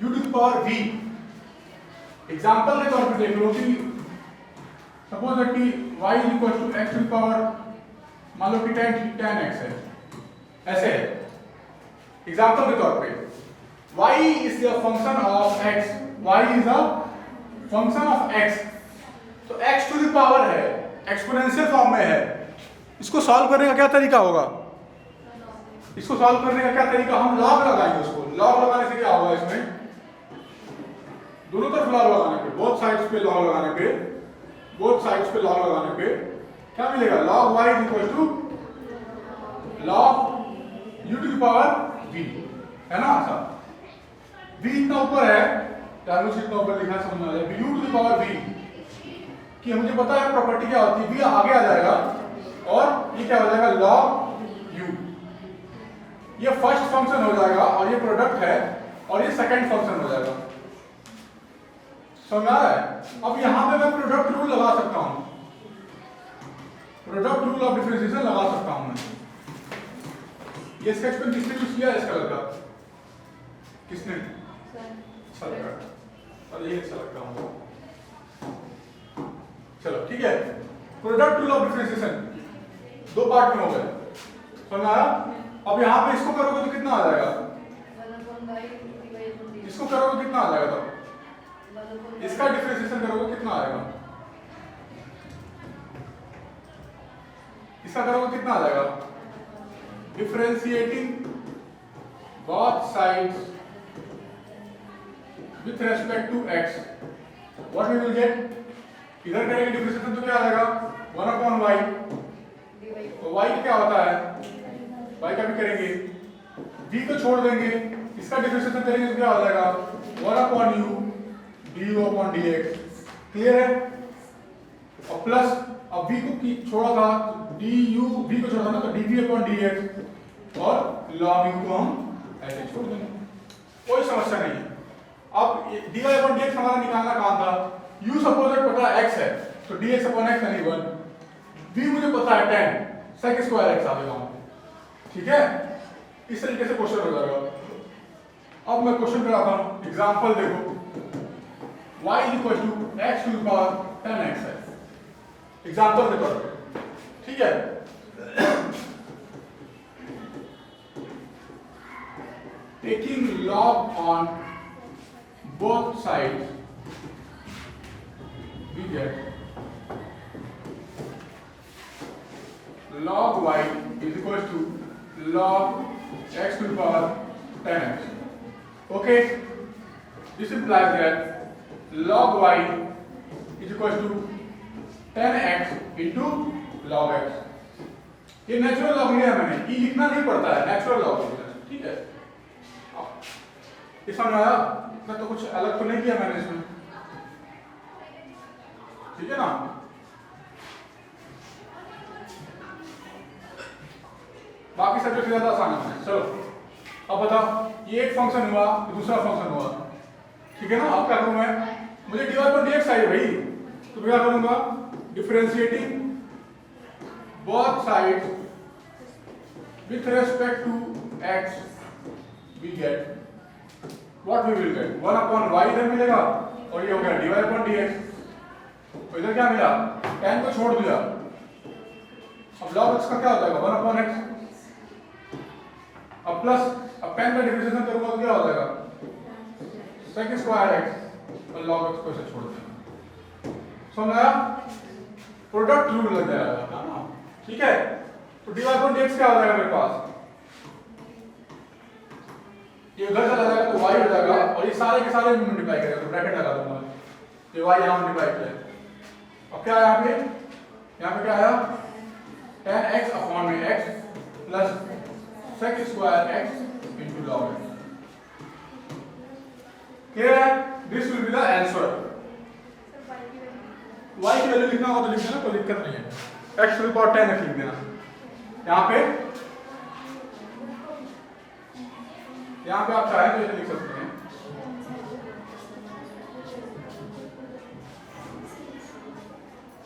u to the power v। Example के तौर पर देख लो कि सपोज दैट कि y is equal to x to the power, मान लो कि tan x है, ऐसे है। एग्जांपल के तौर पे y is the function of x, y is a function of x, तो x to the power है, एक्सपोनेंशियल फॉर्म में है। इसको सॉल्व करने का क्या तरीका होगा? इसको सॉल्व करने का क्या तरीका, हम लॉग लगाएंगे। उसको लॉग लगाने से क्या होगा, इसमें दोनों तरफ लॉग लगाने पे, बोथ साइड्स पे लॉग लगाने पे, बोथ साइड्स पे लॉग लगाने पे क्या मिलेगा? log y is equal to log u to the power v, है ना सब? v इतना ऊपर है, चालू से इतना ऊपर लिखा है, समझ में आ जाए। u to the power v कि मुझे पता है प्रॉपर्टी क्या होती है, v आगे आ जाएगा और ये क्या हो जाएगा? log u। ये फर्स्ट फंक्शन हो जाएगा और ये प्रोडक्ट है और ये सेकंड फंक्शन हो जाएगा। समझ आ रहा है? अब यहां पे मैं प्रोडक्ट रूल लगा सकता हूं, प्रोडक्ट रूल ऑफ डिफरेंशिएशन लगा सकता हूं मैं। ये स्केच पेन किसने यूज किया इस कलर का? किसने? अच्छा लगा, और ये अच्छा लगता हूं। चलो ठीक है, प्रोडक्ट रूल ऑफ डिफरेंशिएशन दो पार्ट में हो गए, समझ आया? अब यहां पे इसको करोगे तो कितना आ जाएगा? इसको करोगे तो कितना आ जाएगा? तो इसका डिफरेंशिएशन करोगे कितना आएगा? इसका करोगे कितना आ जाएगा? Differentiating both sides with respect to x, what we will get? इधर करेंगे डिफरेंशिएशन तो क्या आ जाएगा? 1/y। तो y क्या होता है? y का भी करेंगे, v को छोड़ देंगे, इसका डिफरेंशिएशन करेंगे तो क्या हो जाएगा? 1/u du/dx। क्लियर है? और प्लस अब v को छोड़ा था, du v को छोड़ा था ना, तो dv/dx और log u को हम ऐसे छोड़ देंगे, कोई समस्या नहीं है। अब dy/dx हमारा निकालना कहां था? u सपोज पता है x है तो dx/x यानी 1, v मुझे पता है tan sec स्क्वायर x आ जाएगा, ठीक है? इस तरीके से क्वेश्चन हो जाएगा। अब मैं क्वेश्चन कराता हूं, एग्जांपल देखो, y is equal to x to the power 10x है, एग्जांपल के तौर पे, ठीक है? Taking log on both sides, we get log y is equal to log x to the power 10x. Okay, this implies that log y is equal to 10x into log x। ये natural log लिया है मैंने, ये लिखना नहीं पड़ता है, natural log लिया है, ठीक है? ये समझ आया? मैं तो कुछ अलग तो नहीं किया मैंने इसमें, ठीक है ना? बाकी सब्जेक्ट ज्यादा आसान है। चलो अब बताओ, ये एक फंक्शन हुआ, दूसरा फंक्शन हुआ, ठीक है ना? अब क्या करूं मैं? मुझे dy/dx चाहिए भाई, तो क्या करूंगा? Differentiating both sides with respect to x, we get what we will get? 1/y इधर मिलेगा और ये हो गया dy/dx। तो इधर क्या मिला? tan को छोड़ दिया, अब log x का क्या हो जाएगा? 1/x। अब प्लस, अब tan का डिफरेंशिएशन करूंगा तो क्या हो जाएगा? sec स्क्वायर x और log x को ऐसे छोड़ देना। समझ आया? प्रोडक्ट रूल लग जाएगा, है ना? ठीक है? तो dy/dx क्या हो जाएगा मेरे पास? ये उधर चला जाएगा तो y हो जाएगा और ये सारे के सारे मल्टीप्लाई करेगा, तो ब्रैकेट लगा दूंगा, ये y यहां मल्टीप्लाई किया। अब क्या आया यहाँ पे? यहाँ पे क्या आया? tan x/x plus sec square x into log x। Clear है? This will be the answer. y की वैल्यू लिखना होगा तो लिख देना, कोई दिक्कत नहीं है। x to the power 10 लिख देना। यहाँ पे आप चाहें तो इसे लिख सकते हैं,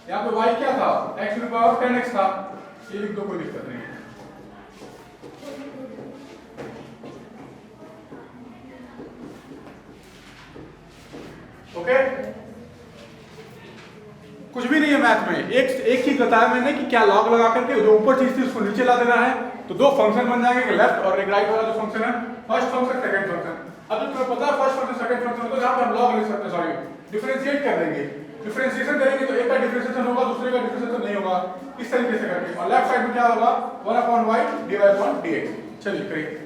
यहाँ पे y क्या था? x to the power 10x था, ये लिख दो, कोई दिक्कत नहीं है। ओके, कुछ भी नहीं है मैथ में, एक चीज बताया मैंने कि क्या लॉग लगा करके जो ऊपर चीज थी उसको नीचे ला देना है, तो दो फंक्शन बन जाएंगे, लेफ्ट और एक राइट वाला जो फंक्शन है, फर्स्ट फंक्शन सेकंड फंक्शन। अब जब तुम्हें पता है फर्स्ट फंक्शन सेकंड फंक्शन, तो यहाँ पर हम लॉग लिख सकते हैं, सॉरी डिफरेंशिएट कर देंगे। डिफरेंशिएशन करेंगे तो एक का डिफरेंशिएशन होगा, दूसरे का डिफरेंशिएशन नहीं होगा, इस तरीके से करके। और लेफ्ट साइड में क्या होगा, 1/y / dx। चलिए करिए।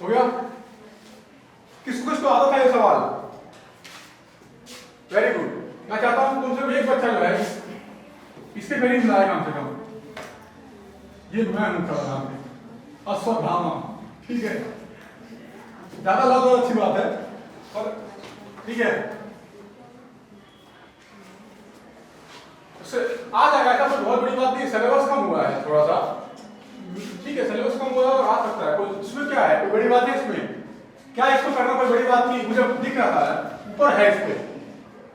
हो गया? किसको किसको आता था ये सवाल? Very good. मैं चाहता हूं तुमसे एक बच्चा जो है इसके करीब लाए कम से कम, ये मैं हूं नाम है अश्वत्थामा, ठीक है, ज्यादा लाओ तो अच्छी बात है, और ठीक है आ जाएगा, ऐसा कोई बहुत बड़ी बात नहीं, सिलेबस कम हुआ है थोड़ा सा, ठीक है, सिलेबस कम हुआ और आ सकता है, कोई इसमें क्या है, कोई बड़ी बात है इसमें, क्या इसको करना कोई बड़ी बात नहीं, मुझे दिख रहा था ऊपर है,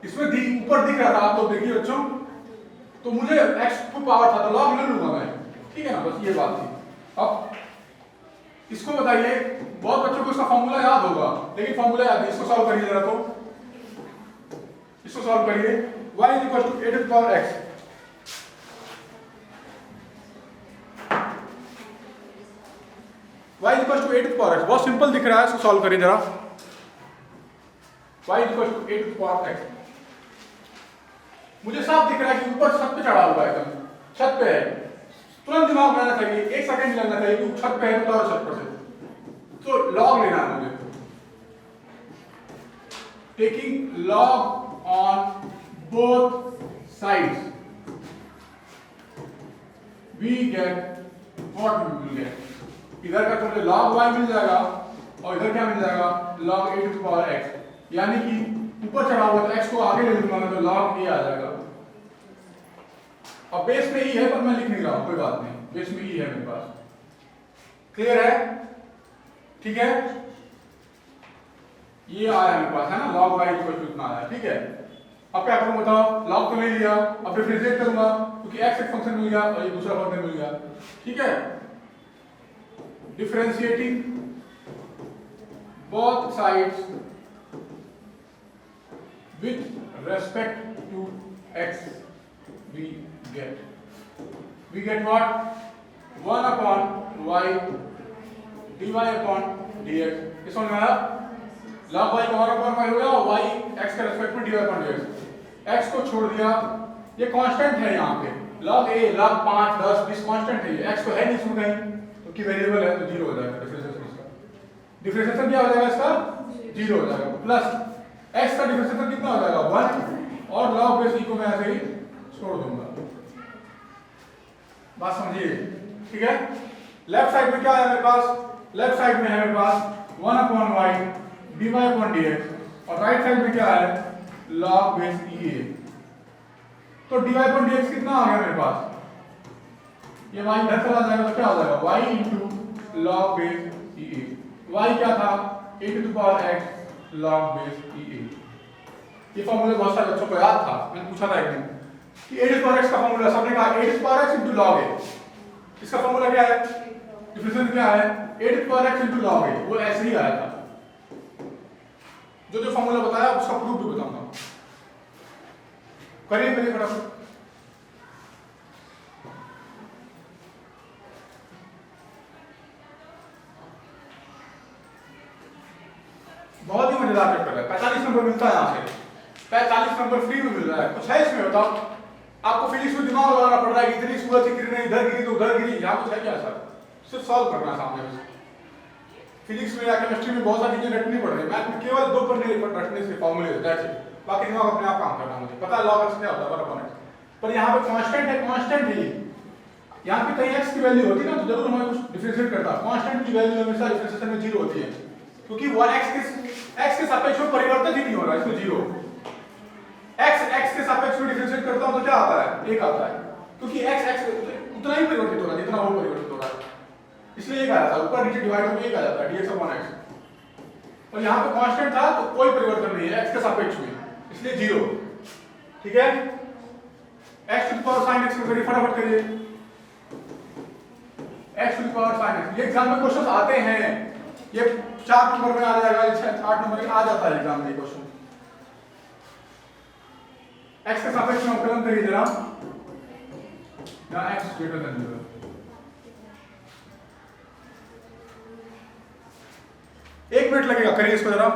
इसमें ऊपर दिख रहा था, आप तो देखिए बच्चों, तो मुझे x को पावर था तो लॉग ले लूंगा मैं, ठीक है ना, बस ये बात थी। अब इसको बताइए, बहुत बच्चों को इसका फॉर्मूला याद होगा, लेकिन फॉर्मूला याद नहीं, इसको सॉल्व करिए जरा, तो इसको सॉल्व करिए, y = a⁴x, y = a⁴x, बहुत सिंपल दिख रहा है, इसको सॉल्व करिए जरा, y = a⁴x, मुझे साफ दिख रहा है कि ऊपर छत पे चढ़ा हुआ है, एकदम छत पे है, तुरंत दिमाग में आना चाहिए, एक सेकंड लगना चाहिए कि छत पे है तो छत पर से, तो लॉग लेना है मुझे, taking log on both sides we get what we will get, इधर का तो मुझे log y मिल जाएगा और इधर क्या मिल जाएगा, log a⁴x, यानी कि ऊपर चढ़ा हुआ तो x को आगे ले लूंगा मैं, तो log a आ जाएगा। अब बेस में ही है पर मैं लिख नहीं रहा हूं, कोई बात नहीं, बेस में ही है मेरे पास, क्लियर है, ठीक है, ये आया मेरे पास है ना, log y इतना आया, ठीक है। अब क्या करूं बताओ, log तो ले लिया, अब डिफरेंशिएट करूंगा क्योंकि x एक फंक्शन मिल गया और ये दूसरा फंक्शन मिल गया, ठीक है, differentiating both sides with respect to x, we get what, 1/y dy/dx, इस समझ में आया, log y का 1/y हो गया, y x के रेस्पेक्ट में dy/dx, x को छोड़ दिया, ये कांस्टेंट है यहाँ पे, log a log 5 10 20 कांस्टेंट है, ये x तो है नहीं इसमें कहीं, तो की वेरिएबल है तो 0 हो जाएगा, डिफरेंशिएशन क्या हो जाएगा इसका, 0 हो जाएगा, प्लस x का डिफरेंशिएशन कितना हो जाएगा, 1, और log बेस e को मैं ऐसे ही छोड़ दूंगा, बात समझिए, ठीक है। लेफ्ट साइड में क्या है मेरे पास, लेफ्ट साइड में है मेरे पास 1/y dy/dx, और राइट साइड में क्या है, log बेस e, तो dy/dx कितना आ गया मेरे पास, ये y इधर चला जाएगा तो क्या हो जाएगा, y * log base e, y क्या था, a⁴x log बेस e, ये फॉर्मूला बहुत सारे बच्चों को याद था, मैंने पूछा था एक दिन कि a⁴x का फॉर्मूला, सबने कहा a⁴x * log a, इसका फॉर्मूला क्या है, डिफरेंशिएशन क्या है, a⁴x * log a, वो ऐसे ही आया था, जो फॉर्मूला बताया उसका प्रूफ भी बताऊंगा, करिए करिए फटाफट। बहुत ही मजेदार पेपर है, 45 नंबर मिलता है यहाँ से, 45 नंबर फ्री में मिल रहा है, कुछ है इसमें बताओ, आपको फिजिक्स में दिमाग लगाना पड़ रहा है, इतनी सूरज की किरणें इधर गिरी तो उधर गिरी, यहाँ कुछ है क्या सर, सिर्फ सॉल्व करना है सामने से। फिजिक्स में या केमिस्ट्री में बहुत सारी चीजें रटनी पड़ रही है, मैथ में केवल 2 पन्ने रटने से फॉर्मूले होते हैं, बाकी दिमाग अपने आप काम करना, मुझे पता है log x क्या होता है, 1/x, पर यहाँ पे कांस्टेंट है, कांस्टेंट है, यहाँ पे कहीं x की वैल्यू होती ना तो जरूर हमें कुछ डिफरेंशिएट करता, कांस्टेंट की वैल्यू हमेशा डिफरेंशिएशन में 0 होती है, क्योंकि 1x के सापेक्ष में परिवर्तित ही नहीं हो रहा, इसमें 0, x के सापेक्ष में डिफरेंशिएट करता हूं तो क्या आता है, 1 आता है, क्योंकि x उतना ही परिवर्तित हो रहा है जितना वो परिवर्तित हो रहा है, इसलिए 1 आया था, ऊपर नीचे डिवाइड होकर 1 आ जाता है dx/x, और यहाँ पे कांस्टेंट था तो कोई परिवर्तन नहीं है x के सापेक्ष में, इसलिए 0, ठीक है। x to the power sin x को करिए, फटाफट करिए, x to the power sin x। ये एग्जाम में क्वेश्चन आते हैं, ये 4 नंबर में आ जाएगा, 8 नंबर में आ जाता है एग्जाम में क्वेश्चन। x के सापेक्ष में अवकलन करिए जरा, यहाँ x ग्रेटर देन 0। एक मिनट लगेगा, करिए इसको जरा।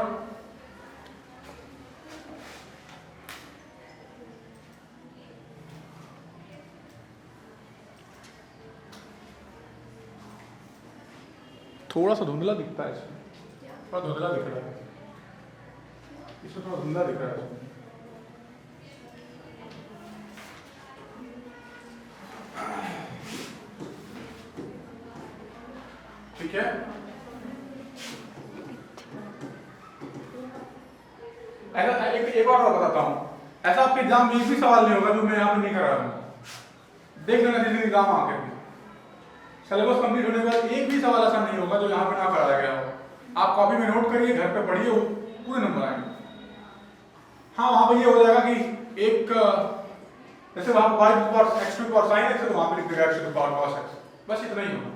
थोड़ा सा धुंधला दिखता है इसमें, थोड़ा धुंधला दिख रहा है इसमें, थोड़ा धुंधला दिख रहा है इसमें। ठीक है, ऐसा एक और बताता हूं, ऐसा आपके एग्जाम में एक भी सवाल नहीं होगा जो मैं यहाँ पे नहीं कर रहा हूं। देख लेना जिस दिन एग्जाम आके सिलेबस कंप्लीट होने के बाद एक भी सवाल ऐसा नहीं होगा जो यहाँ पे ना कराया गया हो। आप कॉपी में नोट करिए, घर पे पढ़िए, पूरे नंबर आएंगे। हाँ, वहां पर ये हो जाएगा कि एक जैसे वहां पर x to power sin x है तो वहां पे लिख देगा x to power cos x, बस इतना ही होगा।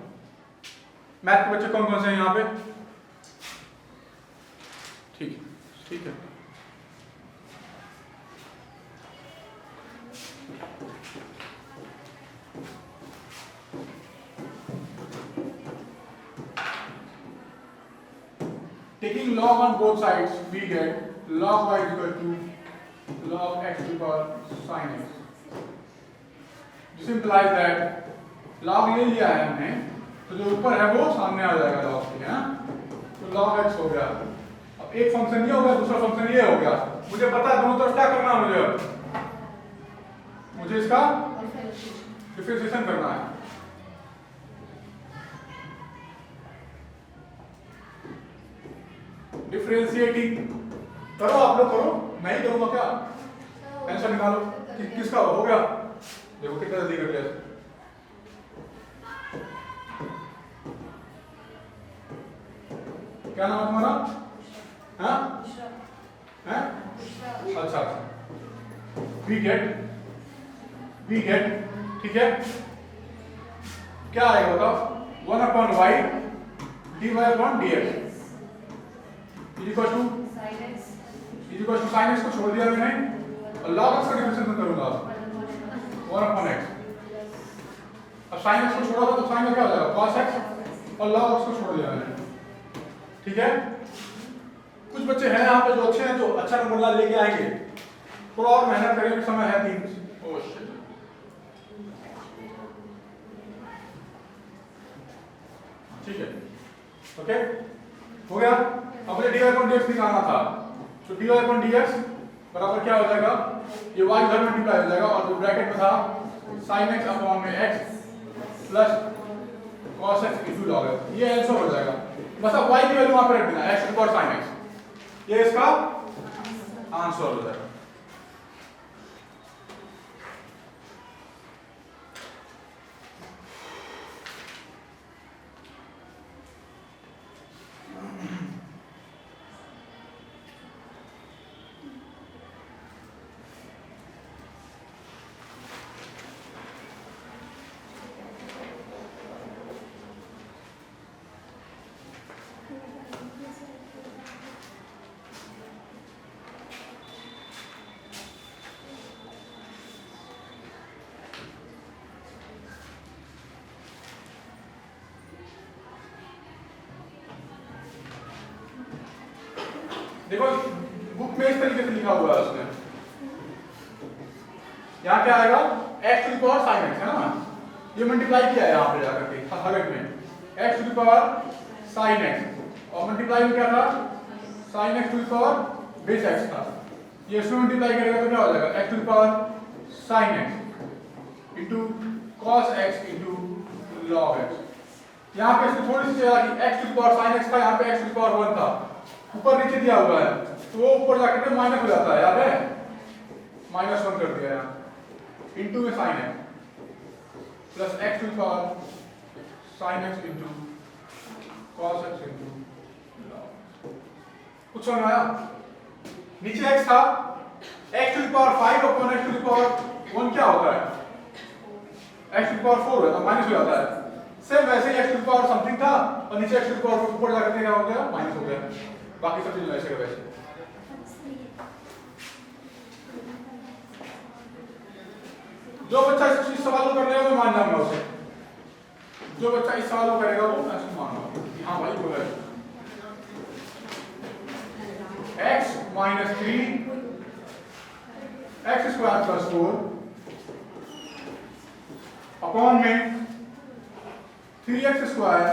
मैथ के बच्चे कौन कौन से हैं यहाँ पे? ठीक है, ठीक है। Taking log on both sides, we get log y is equal to log x to the power sin x. This implies that log ले लिया है हमने, तो जो ऊपर है वो सामने आ जाएगा log के, है ना? तो log x हो गया। अब एक फंक्शन ये हो गया, दूसरा फंक्शन ये हो गया। मुझे पता है दोनों तरफ क्या करना है, मुझे इसका डिफरेंशिएशन करना है। डिफरेंशिएटिंग करो, आप लोग करो, मैं ही करूंगा क्या? आंसर निकालो, किसका हो गया? देखो कितना जल्दी कर लिया। क्या नाम है तुम्हारा? हाँ? हैं? अच्छा, वी गेट, ठीक है, क्या आएगा बताओ? 1/y dy/dx equal to sin x को छोड़ दिया मैंने और log x का डिफरेंशिएशन करूंगा 1/x। अब sin x को छोड़ा था तो sin का क्या हो जाएगा? cos x, और log x को छोड़ दिया मैंने। ठीक है, कुछ बच्चे हैं यहाँ पे जो अच्छे हैं, जो अच्छा नंबर लेके आएंगे। थोड़ा और मेहनत करेंगे, समय है 3। ठीक है, ओके, हो गया। अब मुझे dy/dx निकालना था, तो dy/dx बराबर क्या हो जाएगा? ये y इधर मल्टीप्लाई हो जाएगा और जो ब्रैकेट में था sin x अपॉन में x plus cos x into log x, ये आंसर हो जाएगा। बस अब y की वैल्यू वहां पर रख देना, x और sin x, ये इसका आंसर हो जाएगा। देखो बुक में इस तरीके से लिखा हुआ है उसने, यहाँ क्या आएगा? x to the power sin x, है ना? ये मल्टीप्लाई किया है यहाँ पे जाकर के हगट में, x to the power sin x, और मल्टीप्लाई में क्या था? sin x to the power base x था। ये इसमें मल्टीप्लाई करेगा तो क्या हो जाएगा? x to the power sin x into cos x into log x। यहाँ पे इसमें थोड़ी सी जगह की x to the power sin x था, यहाँ पे x टू द पावर 1 था, ऊपर नीचे दिया हुआ है तो वो ऊपर जाकर के माइनस हो जाता है, याद है? -1 कर दिया यहाँ, इनटू में sin x plus x to the power sin x into cos x into log। कुछ समझ आया? नीचे x था, x to the power 5 upon x to the power 1 क्या होता है? x टू पावर 4 है तो माइनस हो जाता है। सेम वैसे ही x टू पावर समथिंग था और नीचे x टू पावर ऊपर जाकर क्या हो गया माइनस हो गया। बाकी सब चीज वैसे का वैसे। जो बच्चा इस सवाल को कर लेगा मैं मान जाऊंगा उसे। जो बच्चा इस सवाल को करेगा वो मैं उसको मानूंगा कि हाँ भाई वो है। x minus 3 x square plus 4 upon में 3x square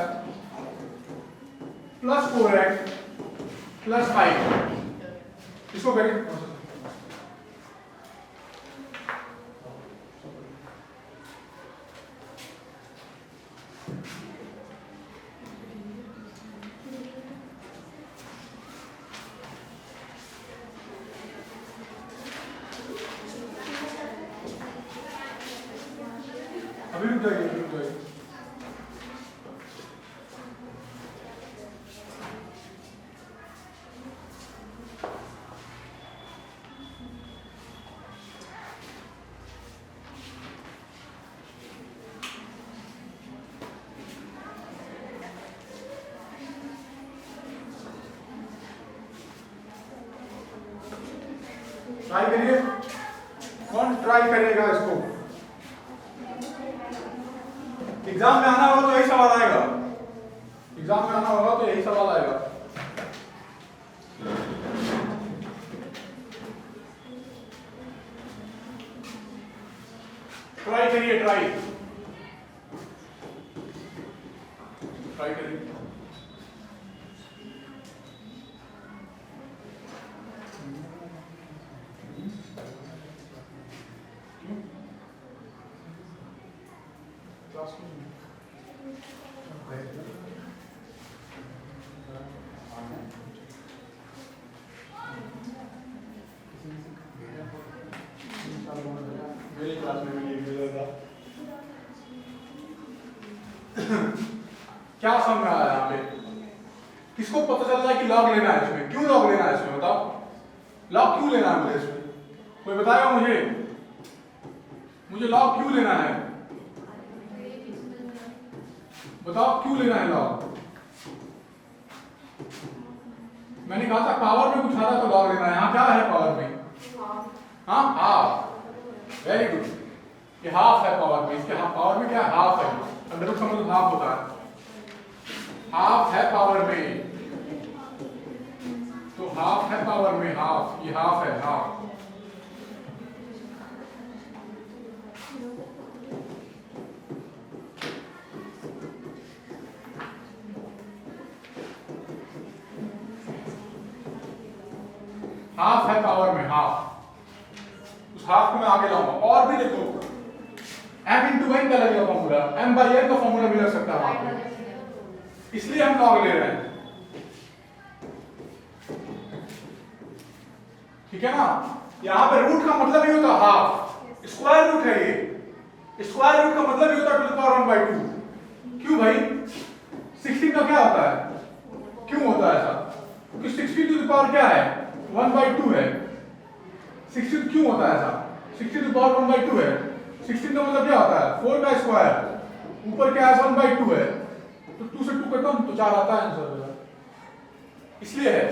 plus 4x plus 5 इसको करें। अभी रुक जाइए रुक जाइए। ट्राई करिए। कौन ट्राई करेगा इसको? एग्जाम में आना होगा तो यही सवाल आएगा। एग्जाम में आना होगा तो यही सवाल आएगा। ट्राई करिए ट्राई करिए। मेरी क्लास में भी मिलेगा। क्या समझ में आया यहाँ पे? किसको पता चल रहा है कि लॉग लेना है इसमें? क्यों लॉग लेना है इसमें बताओ? लॉग क्यों लेना है मुझे इसमें? कोई बताएगा मुझे? मुझे लॉग क्यों लेना है? बताओ क्यों लेना है लॉग? मैंने कहा था पावर में कुछ आ रहा तो लॉग लेना है। यहाँ क्या है पावर में? हाँ हाफ। Very good. ये हाफ है पावर में। इसके पावर में क्या हाफ है। अंडर रूट का मतलब हाफ होता है। हाफ है पावर में तो हाफ है पावर में हाफ। ये हाफ है हाफ। हाफ है पावर में हाफ। उस हाफ को मैं आगे लाऊंगा। और भी देखो m इंटू n का लगेगा फॉर्मूला। m बाई n का फॉर्मूला भी लग सकता है वहां पे। इसलिए हम लॉग ले रहे हैं। ठीक है ना? यहां पे रूट का मतलब ही होता हाफ। स्क्वायर रूट है ये। स्क्वायर रूट का मतलब ही होता टू द पावर 1/2। क्यों भाई? 16 का क्या होता है? क्यों होता है ऐसा? क्योंकि 16 टू द पावर क्या है? 1/2 है। 16 क्यों होता है ऐसा? 16 टू पावर 1/2 है। 16 का मतलब क्या होता है? 4 का स्क्वायर। ऊपर क्या है? 1/2 है। तो 2 से 2 कटो तो 4 आता है आंसर। इसलिए है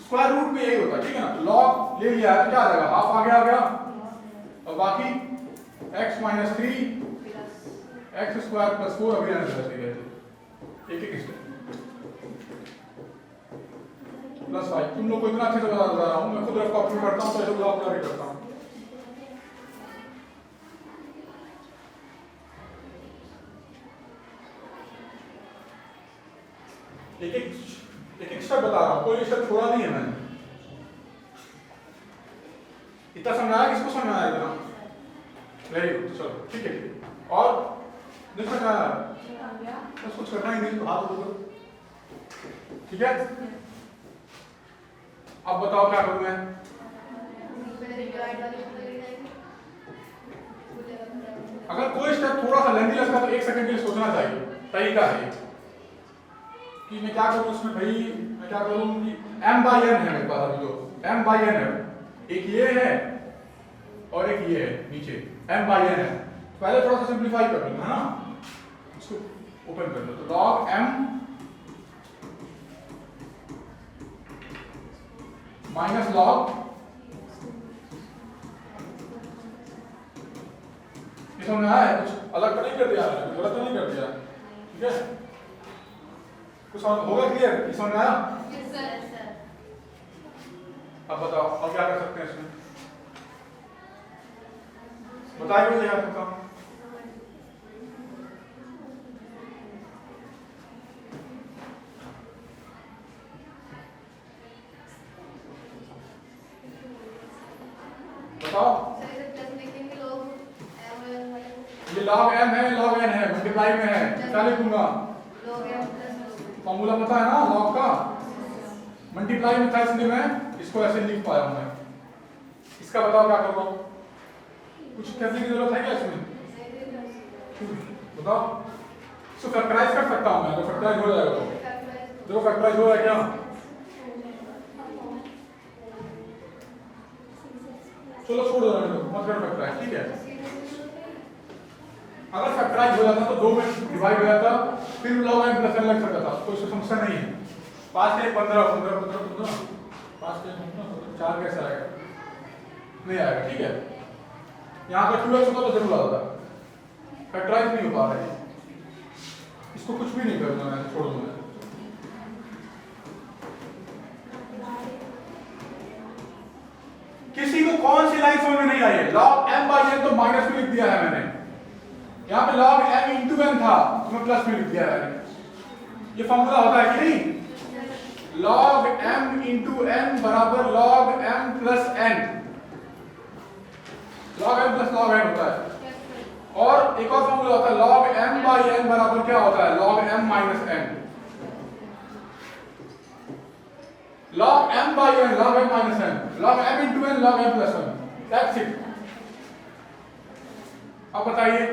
स्क्वायर रूट में यही होता है। ठीक है ना? लॉग ले लिया है तो क्या आ जाएगा? हाफ आ गया और बाकी x minus 3 x square plus 4 अभी आंसर है। एक एक स्टेप प्लस 5। तुम लोग को इतना अच्छे से बता रहा हूं। मैं खुद रफ कॉपी करता हूं तो ऐसे ब्लॉक करके करता हूं। एक स्टेप बता रहा हूं। कोई स्टेप छोड़ा नहीं है मैंने। इतना समझाया? किसको समझाया इतना? Very good. चलो ठीक है। और नहीं समझाया? बस कुछ करना ही नहीं तो हाथ उठाओ। ठीक है? अब बताओ क्या करूं मैं? अगर कोई स्टेप थोड़ा सा लेंथी लगता है तो 1 सेकंड के लिए सोचना चाहिए। तरीका है कि मैं क्या करूं इसमें भाई। मैं क्या करूं कि m बाई n है मेरे पास। अभी तो m बाई n है। एक ये है और एक ये है नीचे। m बाई n है पहले थोड़ा सा सिंप्लीफाई कर लूंगा, है ना, इसको ओपन कर लो। तो log m माइनस log, ये समझ में आया है? कुछ अलग तो नहीं कर दिया, कुछ गलत तो नहीं कर दिया, ठीक है? कुछ होगा क्लियर? ये समझ में आया? Yes sir. अब बताओ अब क्या कर सकते हैं इसमें, बताइए मुझे, क्या सकता हूँ? बताओ। ये log m है, log n है, मल्टीप्लाई में है, क्या लिखूंगा? फॉर्मूला पता है ना log का, मल्टीप्लाई में था इसलिए मैं इसको ऐसे लिख पाया हूं मैं। इसका बताओ क्या करूंगा? कुछ करने की जरूरत है क्या इसमें? बताओ। इसको फैक्टराइज कर सकता हूं मैं, तो फैक्टराइज हो जाएगा। तो देखो फैक्टराइज हो रहा है क्या? चलो छोड़ दो, मत करो फैक्टराइज, ठीक है? अगर फैक्टराइज हो जाता तो 2 में डिवाइड हो जाता, फिर log m प्लस n लग सकता था, कोई समस्या नहीं है। 5 के 15 15 15 15 5 के 4 कैसे आएगा? नहीं आएगा, ठीक है? यहाँ पर 2x होता तो जरूर आता, फैक्टराइज नहीं हो पा रहा है। इसको कुछ भी नहीं करूंगा मैं, छोड़ दूंगा। किसी को कौन सी लाइन समझ में नहीं आई है? log m by n तो माइनस में लिख दिया है मैंने, यहाँ पे log m into n था तो मैं प्लस में लिख दिया है मैंने। ये फॉर्मूला होता है कि नहीं? log m into n बराबर log m plus n, log m plus log n होता है। और एक और फॉर्मूला होता है log m by n बराबर क्या होता है? log m minus n, log m by n, log m minus n, log m into n, log m plus 1, that's it। अब बताइए,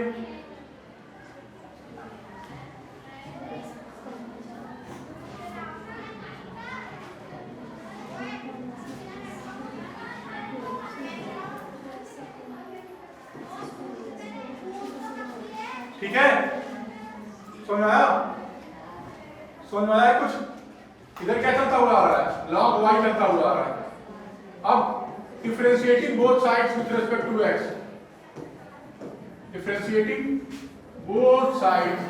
ठीक है? समझ में आया? समझ में आया कुछ? इधर क्या चलता हुआ आ रहा है? log y चलता हुआ आ रहा है। अब differentiating both sides with respect to x, differentiating both sides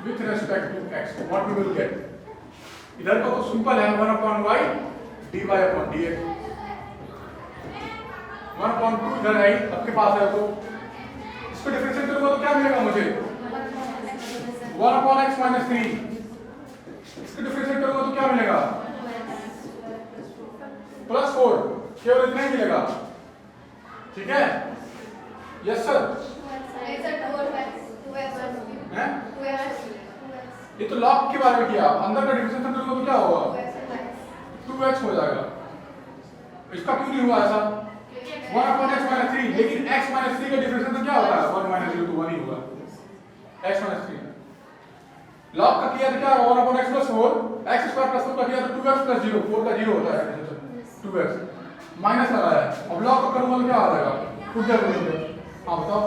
with respect to x, what we will get? इधर का तो सिंपल है, 1/y dy/dx, 1/2 इधर है, आपके पास है, तो इसको डिफरेंशिएट करूंगा तो क्या मिलेगा मुझे? 1/x - 3। इसको डिफरेंशिएट करूंगा तो क्या मिलेगा? +4, केवल इतना ही मिलेगा, ठीक है? Yes sir. ये तो log के बारे में किया, अंदर का डिफरेंशिएट करूंगा तो क्या होगा? 2x हो जाएगा। इसका क्यों नहीं हुआ ऐसा? 1/x - 3, लेकिन x - 3 का डिफरेंशिएट क्या होता है? 1 - 0 तो 1 ही होगा, x - 3। log का किया तो क्या होगा? 1/x + 4, x² + 4 का किया तो 2x + 0, 4 का 0 होता है, 2x माइनस लगाया है। अब log का करूंगा तो क्या आ जाएगा? खुद क्या करोगे? हाँ बताओ।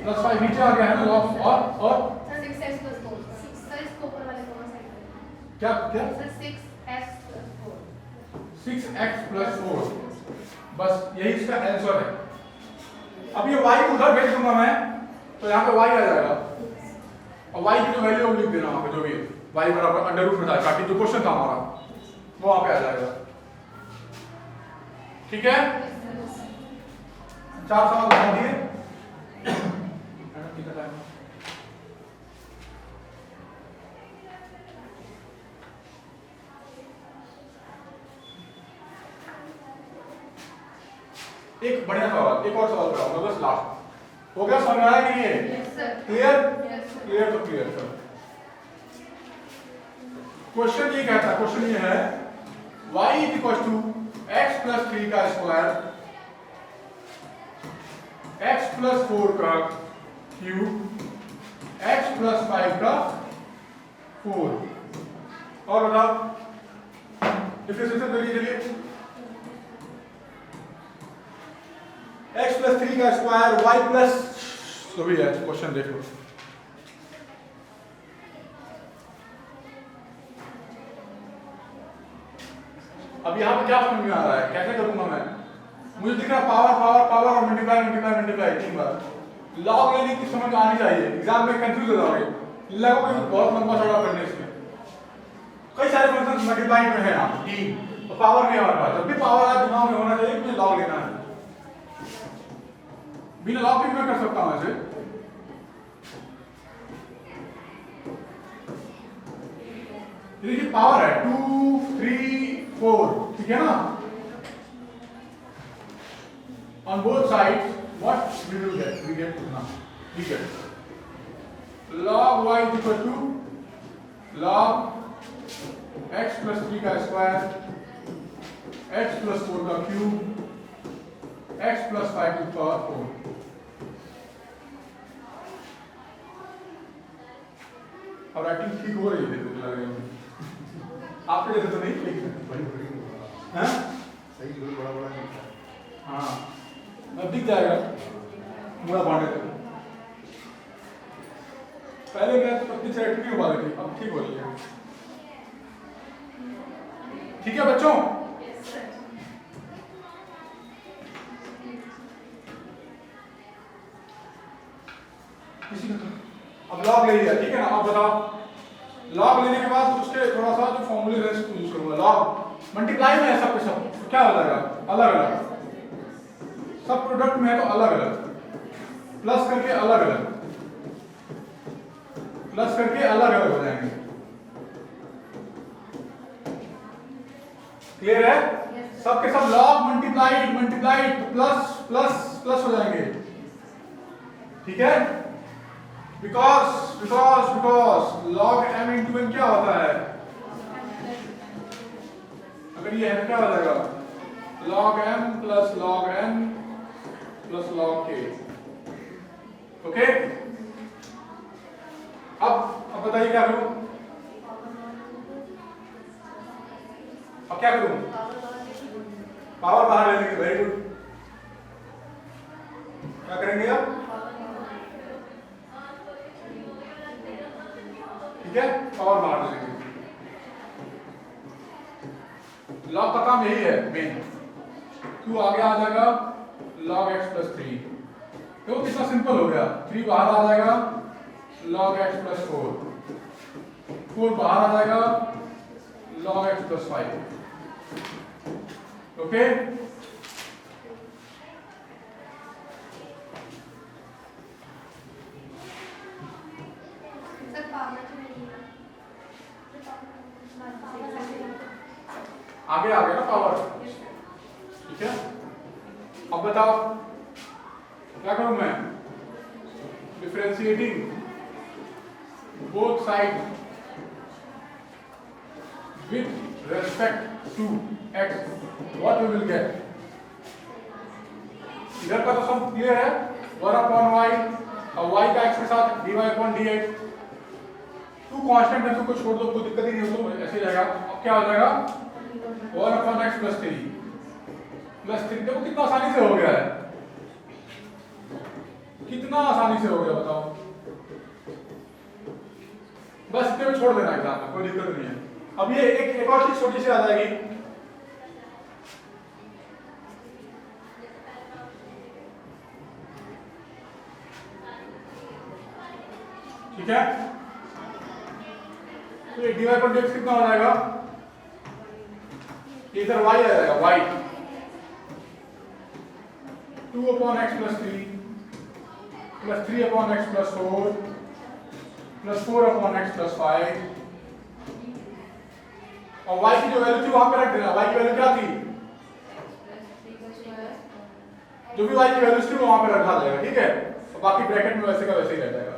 +5 नीचे आ गया है ना log, और सर 6x + 4, सर इसको ऊपर वाले को साइड में, क्या क्या? सर 6x + 4, 6x + 4, बस यही इसका आंसर है। अब ये y को उधर भेज दूंगा मैं, तो यहाँ पे y आ जाएगा, और y की जो वैल्यू लिख देना वहाँ पे, जो भी y बराबर √में था, ताकि जो क्वेश्चन था हमारा वो वहाँ पे आ जाएगा, ठीक है? 4 सवाल बता दिए। एक बढ़िया सवाल, एक और सवाल कराऊंगा बस लास्ट। हो गया? समझ में आया कि नहीं? क्लियर? क्लियर तो क्लियर सर। क्वेश्चन ये कहता है, क्वेश्चन ये है y = x + 3 का स्क्वायर, x + 4 का क्यूब, x + 5 का 4। और बताओ डिफरेंशिएशन करिए, चलिए। x प्लस 3 का स्क्वायर y प्लस तो भी है क्वेश्चन देखो। अब यहाँ पे क्या समझ में आ रहा है, कैसे करूंगा मैं? मुझे दिख रहा है पावर पावर पावर और मल्टीप्लाई मल्टीप्लाई मल्टीप्लाई 3 बार। लॉग लेने की समझ आनी चाहिए, एग्जाम में कंफ्यूज हो जाओगे, लगोगे बहुत लंबा चौड़ा करने इसमें। कई सारे फंक्शंस मल्टीप्लाई में है यहाँ 3 तो पावर में हमारे पास, जब भी पावर आए दिमाग में होना चाहिए कि मुझे लॉग लेना है। बिना लॉग के मैं कर सकता हूँ ऐसे। देखिए पावर है 2 3 4, ठीक है ना? On both sides, what we will get? We get now. We get log y is equal to log x plus 3 का स्क्वायर, x plus 4 का cube, x plus 5 to the power 4। अब राइटिंग ठीक हो रही है, मुझे लग रहा है आपके जैसे तो नहीं लिख सकते हैं, सही बड़ा बड़ा नहीं था। हाँ अब दिख जाएगा मुड़ा बांटे तक। पहले मैं पत्नी से एक्टिव हो रही थी, अब ठीक हो रही है। ठीक है बच्चों? किसी का अब लॉग ले लिया, ठीक है ना? अब बताओ लॉग लेने के बाद उसके थोड़ा सा जो फॉर्मूले यूज करूंगा। लॉग मल्टीप्लाई में है सब के सब, तो क्या हो जाएगा? अलग अलग। सब प्रोडक्ट में है तो अलग अलग, प्लस करके अलग अलग, प्लस करके अलग अलग हो जाएंगे। क्लियर है? सब के सब log multiplied multiplied plus plus plus हो जाएंगे, ठीक है? Because log m into n क्या होता है? अगर ये है क्या हो जाएगा? log m plus log n plus log k। Okay? अब बताइए क्या करूं? अब क्या करूं? पावर बाहर ले लेंगे, वेरी गुड। क्या करेंगे अब? ठीक है, पावर बाहर ले लेंगे। लॉग का काम यही है मेन। क्यों आगे आ जाएगा log x plus 3, तो कितना सिंपल हो गया। 3 बाहर आ जाएगा log x plus 4, 4 बाहर आ जाएगा log x plus 5। Okay? Sir power आगे आ गया ना पावर, ठीक है? अब बताओ क्या करूं मैं? Differentiating both side with respect to x, what we will get? इधर का तो सम क्लियर है, 1/y और y का x के साथ dy/dx। टू कांस्टेंट है तो कुछ छोड़ दो, कोई दिक्कत ही नहीं हो, तो ऐसे जाएगा। अब क्या हो जाएगा? 1/x plus 3 plus 3। देखो कितना आसानी से हो गया है, कितना आसानी से हो गया बताओ। बस इतने में छोड़ देना एग्जाम में, कोई दिक्कत नहीं है। अब ये एक और चीज छोटी सी आ जाएगी, ठीक है? तो ये dy/dx कितना हो जाएगा? इधर y आ जाएगा, y 2/x plus 3 plus 3/x plus 4 plus 4/x plus 5, और y की जो वैल्यू थी वहां पे रख देना। y की वैल्यू क्या थी? जो भी y की वैल्यू थी वो वहां पे रखा जाएगा, ठीक है? और बाकी ब्रैकेट में वैसे का वैसे ही रह जाएगा।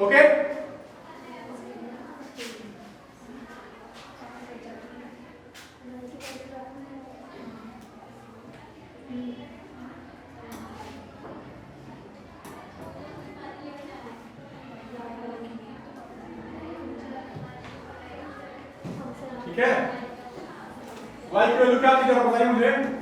ओके? ठीक है? y की वैल्यू क्या थी जरा बताइए मुझे।